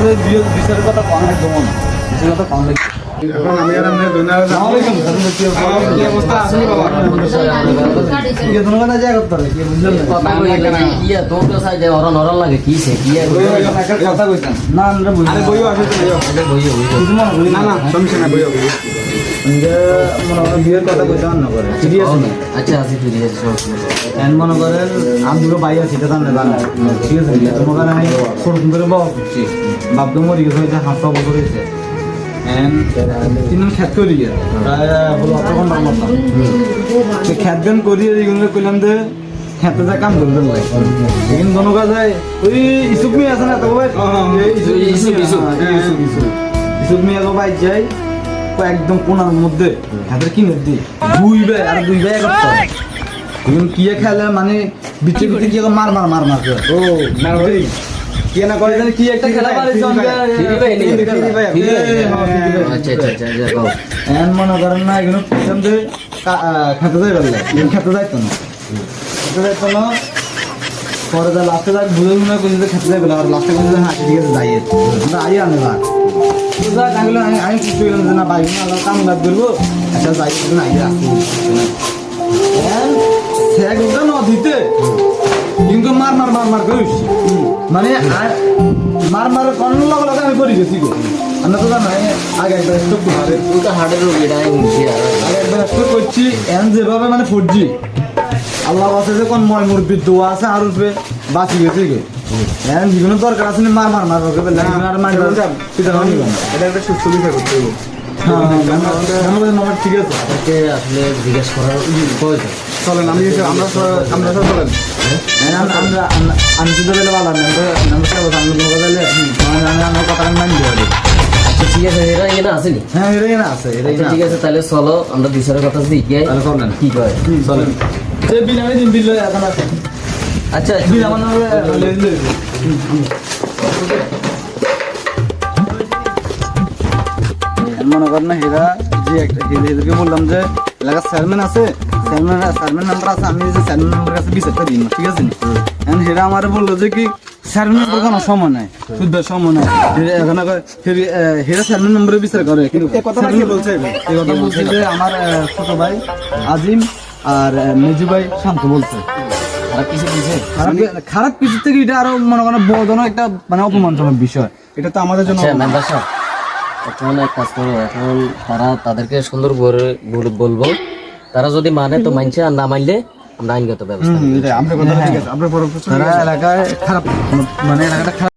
করে বিচারের কথা কম একদম না, বিচারের কথা কম লাগে। এখন আমি আর আপনি দুনিয়া কি অবস্থা আছে বাবা? ये दोनों का जाएगा तो ये बुझल কথা কইলে কিয়া তোমরা সাই যে অরন অরন লাগে কি সে কিয়া কথা কইতাম ना আমরা বুঝল আরে বইও আসে তো বইও বইও না না সমস্যা না বইও যে মনে হয় বিয়ের কথা কইতাম না করে সিরিয়াস না আচ্ছা আজি ফিরে যাচ্ছে সমস্যা এন মনে করেন আমি দুটো ভাই আছে এটা জানলে জানা ঠিক আছে তোমার কারণে আমি ছোট করে বাবা করছি বাপ তো মরে গেছে হয়তো 7 বছর হয়েছে এন তিন খেত করি প্রায় বলো 8 ঘন্টার মতো সে খেত গান করিয়ে এগুলো কইলাম যে খেতে যা কাম করবেন ভাই लेकिन दोनों का जाए ওই ইসুক মিয়া আছে না তো ভাই ইসুক মিয়া তো ভাই যাই একদম কোনার মধ্যে হাতের কি মধ্যে দুই ভাই আর দুই ভাই করতে এখন কি খেলে মানে বিচে বিচে কি মার মার মার মার ও না ভাই কি না করে জানি কি একটা খেলা পারে আচ্ছা আচ্ছা আচ্ছা যাও এন মনে করেন না এগুলো পিছন দিয়ে খেতে যাই বললে খেতে যাইতো না খেতে যাইতো না পরে যা লাস্টে যাক বুঝে মনে করে খেতে যাই বলে আর লাস্টে করে হাসি ঠিক আছে যাই আমরা আই আনে না আমি কিছু বললাম যে না ভাই আল্লাহ কাম লাগ করবো একটা যাই না আই আসবো সেগুলো না দিতে কিন্তু মার মার মার মার করিস মানে মার মার কোন লগে লগে আমি করি গেছি গো আমরা তো জানো আগে একবার স্টপ করে পুরো হাড়ের রোগীটা মুখে আগে একবার স্টপ করছি এন যেভাবে মানে 4G আল্লাহ আছে যে কোন ময় মুরবির দোয়া আছে আর উপরে বাঁচি গেছে গো এন জীবন দরকার আছে মার মার মার করে বলে আর মার পিতা হয়নি এটা একটা সুস্থ বিষয় করতে হবে হ্যাঁ আমাদের মামার ঠিক আছে তাকে আসলে জিজ্ঞেস করার প্রয়োজন চলেন আমরা সব চলেন আমরা আমি শুধু বলে ভালো আমরা সব আমরা লোক বলে আমরা কথা মানি দিই আচ্ছা ঠিক আছে এরা এখানে আসেনি হ্যাঁ এটাই না আছে এটাই আচ্ছা, না ঠিক আছে তাহলে চলো আমরা বিচারের কথা দিই তাহলে করলেন কি করে চলেন যে বিল আমি দিন বিল এখন আছে আচ্ছা বিল আমার নামে মনে করেন না হেরা যে একটা হেদেরকে বললাম যে এলাকার চেয়ারম্যান আছে চেয়ারম্যান নাম্বার আছে আমি যে চেয়ারম্যান নাম্বার কাছে বিচারটা দিন ঠিক আছে এখন হেরা আমার বললো যে কি চেয়ারম্যান কোনো সময় নাই শুদ্ধ সময় নাই এখন হেরা চেয়ারম্যান নম্বরে বিচার করে কিন্তু কথাটা কি বলছে এই কথা বলছে যে আমার ছোট ভাই আজিম আর মেজু ভাই শান্ত বলছে খারাপ কিছু দিছে খারাপ কিছু থেকে এটা আরো মনে করেন বড় একটা মানে অপমানজনক বিষয় এটা তো আমাদের জন্য আচ্ছা মেম্বার সাহেব এখন এক কাজ করো এখন তারা তাদেরকে সুন্দর করে বলবো তারা যদি মানে তো মানছে আর না মানলে আমরা আইনগত ব্যবস্থা আমরা কথা ঠিক আছে আমরা পরে তারা এলাকায় খারাপ মানে এলাকাটা